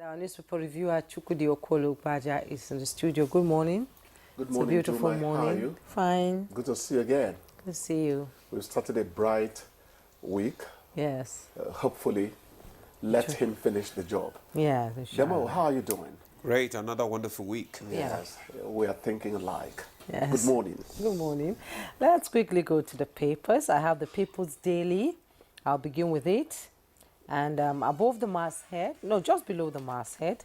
Our newspaper reviewer Chukudi Okolo Baja is in the studio. Good morning. Good It's morning, a beautiful Jumai. morning. How are you? Fine. Good to see you again. Good to see you. We've started a bright week. Yes. Hopefully, let him finish the job. Yeah. Demo, how are you doing? Great, another wonderful week. Yes, we are thinking alike. Yes. Good morning. Good morning. Let's quickly go to the papers. I have the People's Daily. I'll begin with it. And above the masthead, no, just below the masthead,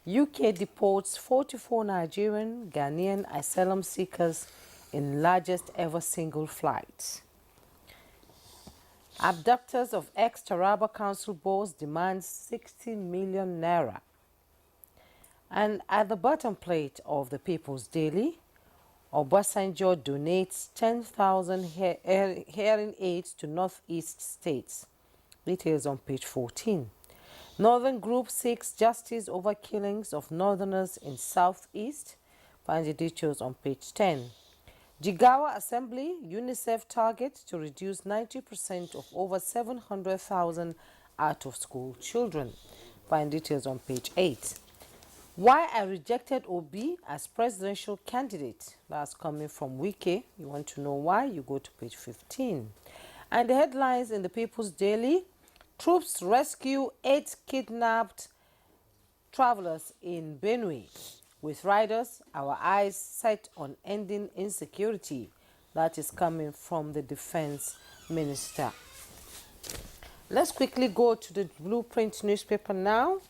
UK deports 44 Nigerian, Ghanaian asylum seekers in largest ever single flight. Abductors of ex-Taraba Council boss demands 60 million naira. And at the bottom plate of the People's Daily, Obasanjo donates 10,000 hearing aids to Northeast states. Details on page 14. Northern Group seeks justice over killings of Northerners in Southeast. Find the details on page 10. Jigawa Assembly, UNICEF target to reduce 90% of over 700,000 out-of-school children. Find details on page 8. Why I rejected Obi as presidential candidate. That's coming from Wiki. You want to know why? You go to page 15. And the headlines in the People's Daily. Troops rescue 8 kidnapped travelers in Benue. With riders, our eyes set on ending insecurity. That is coming from the Defense Minister. Let's quickly go to the Blueprint newspaper now.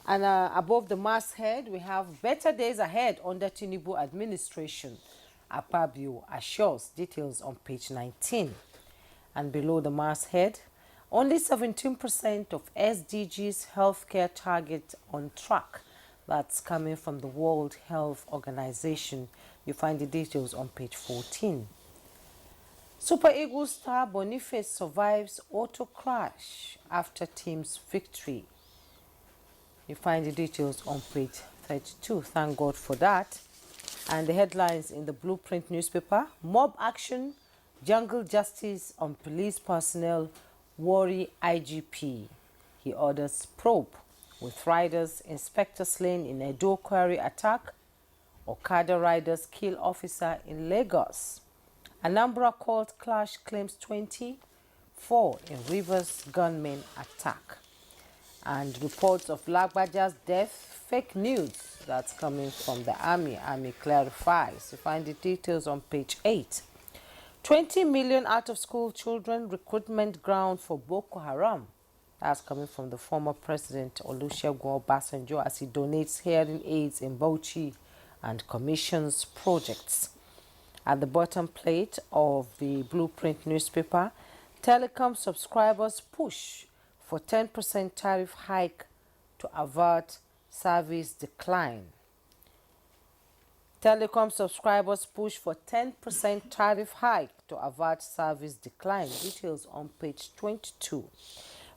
And above the masthead, we have better days ahead under Tinubu administration. Akpabio assures. Details on page 19. And below the masthead, only 17% of SDG's healthcare target on track. That's coming from the World Health Organization. You find the details on page 14. Super Eagles star Boniface survives auto crash after team's victory. You find the details on page 32. Thank God for that. And the headlines in the Blueprint newspaper. Mob action, jungle justice on police personnel, worry IGP. He orders probe. With riders, inspector slain in Edo quarry attack. Okada riders kill officer in Lagos. Anambra court clash claims 24 in Rivers gunmen attack. And reports of Lagbaja's death, fake news. That's coming from the army. Army clarifies. You find the details on page 8. 20 million out-of-school children recruitment ground for Boko Haram. That's coming from the former president Olusegun Obasanjo as he donates hearing aids in Bauchi and commissions projects. At the bottom plate of the Blueprint newspaper, telecom subscribers push for 10% tariff hike to avert service decline. Telecom subscribers push for 10% tariff hike to avert service decline. Details on page 22.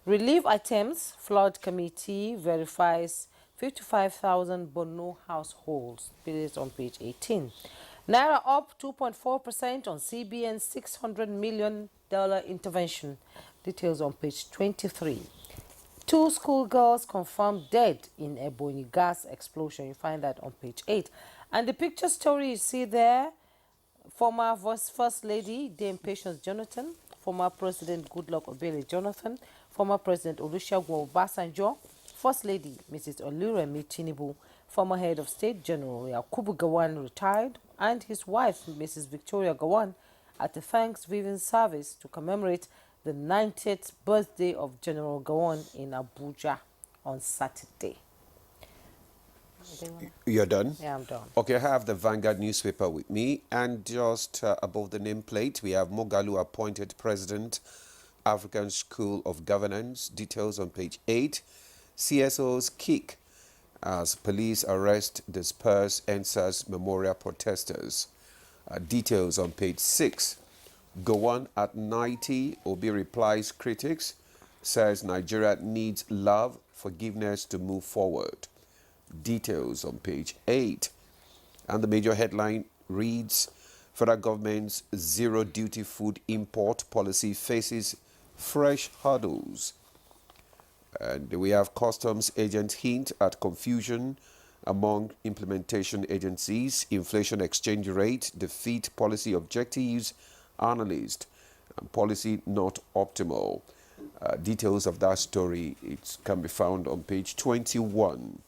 Relief items, flood committee verifies 55,000 Borno households. Details on page 18. Naira up 2.4% on CBN's $600 million intervention. Details on page 23. 2 schoolgirls confirmed dead in Ebonyi gas explosion. You find that on page 8. And the picture story you see there, former First Lady Dame Patience Jonathan, former President Goodluck Obele Jonathan, former President Olusegun Obasanjo, First Lady Mrs. Oluremi Tinubu, former Head of State General Yakubu Gowon retired, and his wife Mrs. Victoria Gowon at a Thanksgiving service to commemorate the 90th birthday of General Gowon in Abuja on Saturday. You're done? Yeah, I'm done. Okay, I have the Vanguard newspaper with me, and just above the nameplate, we have Mogalu appointed President, African School of Governance. Details on page 8. CSOs kick as police arrest disperse NSAS memorial protesters. Details on page 6. Gowon at 90, Obi replies critics, says Nigeria needs love, forgiveness to move forward. Details on page 8. And the major headline reads, Federal government's zero duty food import policy faces fresh hurdles. And we have customs agent hint at confusion among implementation agencies, inflation exchange rate, defeat policy objectives, analyst, and policy not optimal. Details of that story, it can be found on page 21.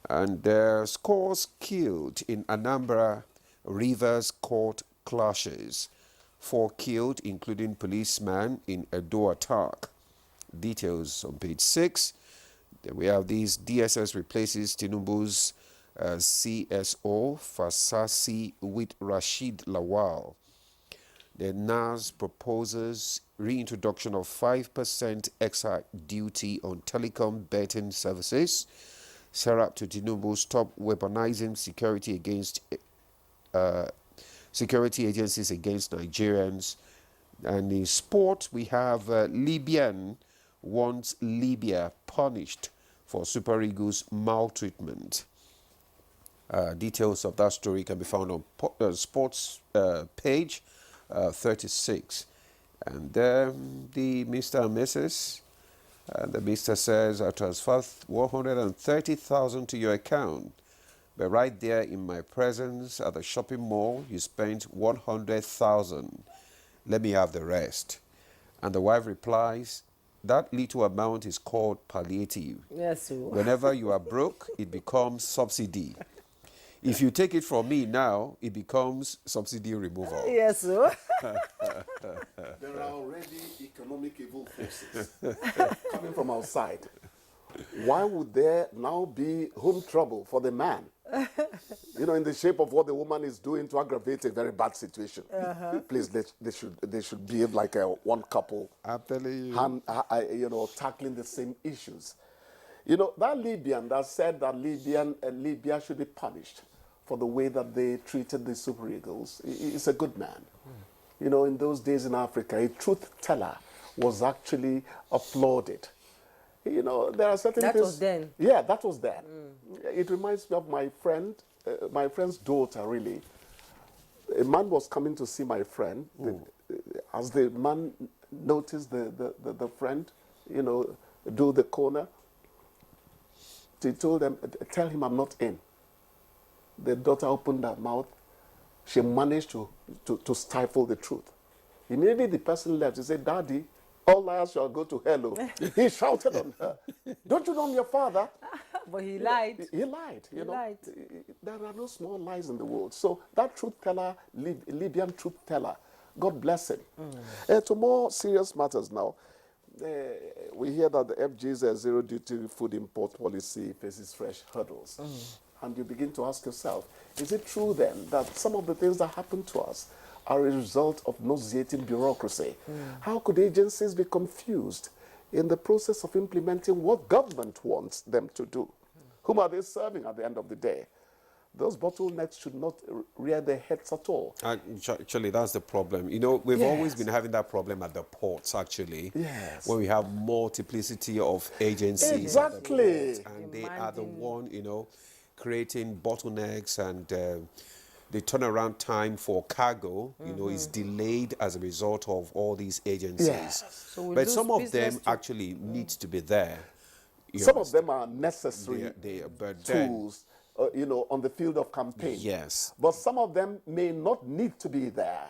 And there are scores killed in Anambra Rivers court clashes. 4 killed, including policeman in Edo attack. Details on page 6. Then we have these DSS replaces Tinubu's CSO Fasasi with Rashid Lawal. The NAS proposes reintroduction of 5% excise duty on telecom betting services. Serap to Tinubu stop weaponizing security agencies against Nigerians. And in sport, we have Libyan wants Libya punished for Super Eagles maltreatment. Details of that story can be found on sports page 36. And the Mr. and Mrs. The Mr. says, I transfer 130,000 to your account. But right there in my presence at the shopping mall, you spent 100,000. Let me have the rest. And the wife replies, that little amount is called palliative. Yes, sir. Whenever you are broke, it becomes subsidy. If you take it from me now, it becomes subsidy removal. Yes, sir. There are already economic evil forces coming from outside. Why would there now be home trouble for the man? You know, in the shape of what the woman is doing to aggravate a very bad situation. Please, they should behave like one couple. I'm telling you. Tackling the same issues. You know, that Libyan that said that Libya should be punished for the way that they treated the Super Eagles is a good man. You know, in those days in Africa, a truth teller was actually applauded. You know, there are certain things. That was then. Yeah, that was then. It reminds me of my friend's daughter, really. A man was coming to see my friend. As the man noticed the friend, do the corner, she told them, tell him I'm not in. The daughter opened her mouth. She managed to stifle the truth. Immediately the person left. He said, Daddy, all liars shall go to hell. He shouted on her. Don't you know I'm your father? But he lied. He lied. He lied. There are no small lies in the world. So that truth teller, Libyan truth teller, God bless him. To more serious matters now, we hear that the FG's zero-duty food import policy faces fresh hurdles. And you begin to ask yourself, is it true then that some of the things that happen to us are a result of nauseating bureaucracy? How could agencies be confused in the process of implementing what government wants them to do? Whom are they serving at the end of the day? Those bottlenecks should not rear their heads at all. Actually, that's the problem. You know, we've always been having that problem at the ports, actually. Yes. When we have multiplicity of agencies. Exactly. At the port, and they are the one, creating bottlenecks, and the turnaround time for cargo, is delayed as a result of all these agencies. Yes. So but some of them actually need to be there. Some of them are necessary but tools, on the field of campaign. Yes. But some of them may not need to be there.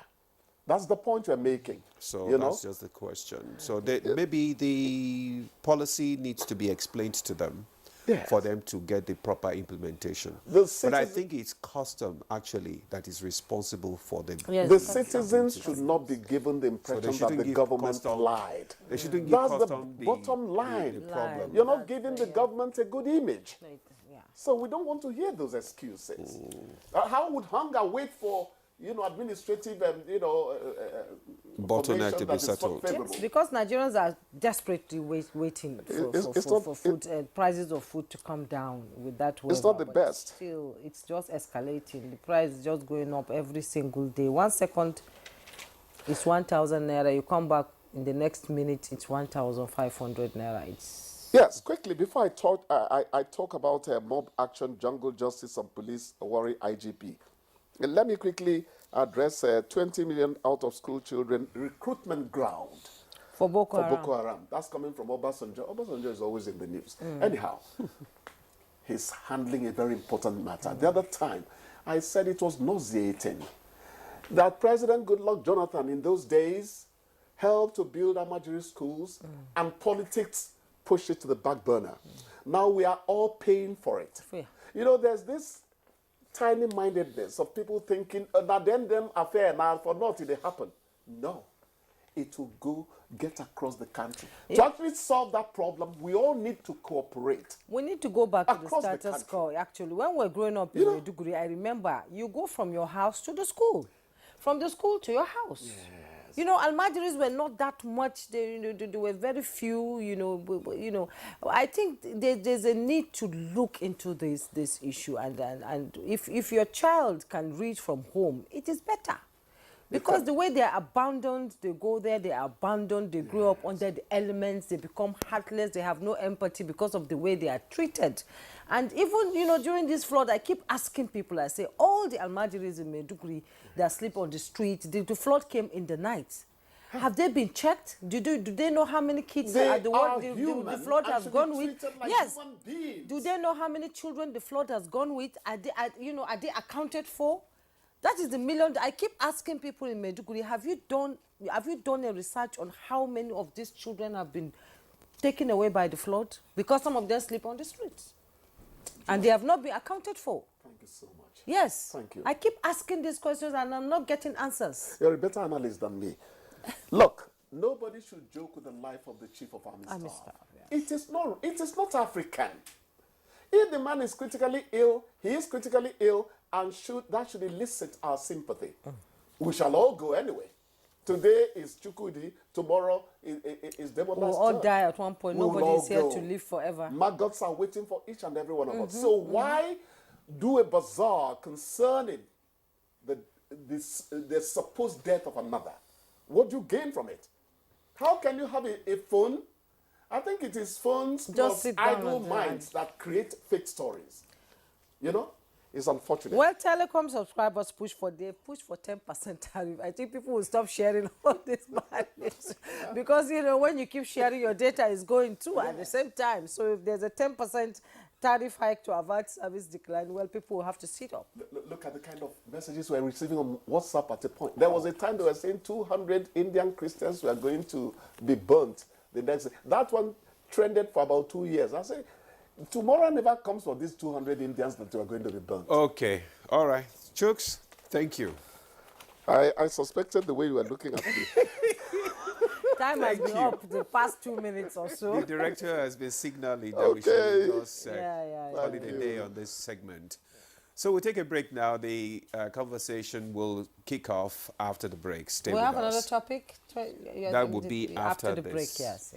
That's the point we're making. So that's just the question. So maybe the policy needs to be explained to them. Yes. For them to get the proper implementation. But I think it's custom, actually, that is responsible for them. Yes, the citizens should not be given the impression that the government lied. They shouldn't give That's the custom bottom line. the problem. You're not giving the government a good image. Yeah. So we don't want to hear those excuses. How would hunger wait for administrative bottleneck to be that is settled? favorable? Yes, because Nigerians are desperately waiting for food prices of food to come down with that weather. It's not the but best. Still, it's just escalating. The price is just going up every single day. 1 second, it's 1,000 naira. You come back in the next minute, it's 1,500 naira. Yes, quickly, before I talk about mob action, jungle justice, and police worry IGP. Let me quickly address 20 million out-of-school children recruitment ground. For Boko for Haram. Boko Haram. That's coming from Obasanjo. Obasanjo is always in the news. Anyhow, he's handling a very important matter. The other time, I said it was nauseating that President Goodluck Jonathan in those days helped to build Amajiri schools and politics pushed it to the back burner. Now we are all paying for it. Yeah. You know, there's this tiny-mindedness of people thinking, that then them affair now for nothing they happen. No. It will go get across the country. To actually solve that problem, we all need to cooperate. We need to go back to the Across the status country. quo. Actually, when we're growing up in Maiduguri, I remember you go from your house to the school, from the school to your house. Yes. You know, Almajiris were not that much. They were very few. You know, I think there's a need to look into this issue, and if your child can read from home, it is better. Because the way they are abandoned, they go there, they are abandoned, they grow up under the elements, they become heartless, they have no empathy because of the way they are treated. And even, you know, during this flood, I keep asking people, I say, all the Almajiris in Maiduguri that sleep on the street, the flood came in the night. Have they been checked? Do they know how many kids They the are the flood has gone with? like Yes. human beings. Do they know how many children the flood has gone with? Are they accounted for? That is the million. I keep asking people in Maiduguri, have you done a research on how many of these children have been taken away by the flood? Because some of them sleep on the streets. And they have not been accounted for. Thank you so much. Yes. Thank you. I keep asking these questions and I'm not getting answers. You're a better analyst than me. Look, nobody should joke with the life of the chief of army staff. Yes. It is not African. If the man is critically ill, he is critically ill, and that should elicit our sympathy. We shall all go anyway. Today is Chukudi, tomorrow is Deborah's We'll all turn. die at one point. We will Nobody all is here go. to live forever. Maggots are waiting for each and every one of us. So why do a bazaar concerning the supposed death of another? What do you gain from it? How can you have a phone? I think it is phones plus sit down idle and minds that create fake stories. You know? It's unfortunate. Well, telecom subscribers push for 10% tariff. I think people will stop sharing all this bad news. Because, you know, when you keep sharing, your data is going too at the same time. So if there's a 10% tariff hike to avert service decline, well, people will have to sit up. Look at the kind of messages we're receiving on WhatsApp at a point. There was a time they were saying 200 Indian Christians were going to be burnt the next day. That one trended for about 2 years. I say, tomorrow never comes for these 200 Indians that are going to be burnt. Okay. All right. Chooks, thank you. I suspected the way you were looking at me. Time has been up the past 2 minutes or so. The director has been signaling that we should endorse Yeah. holiday day on this segment. So we'll take a break now. The conversation will kick off after the break. Stay We'll with have us. another topic. That would be after the this. break, yes.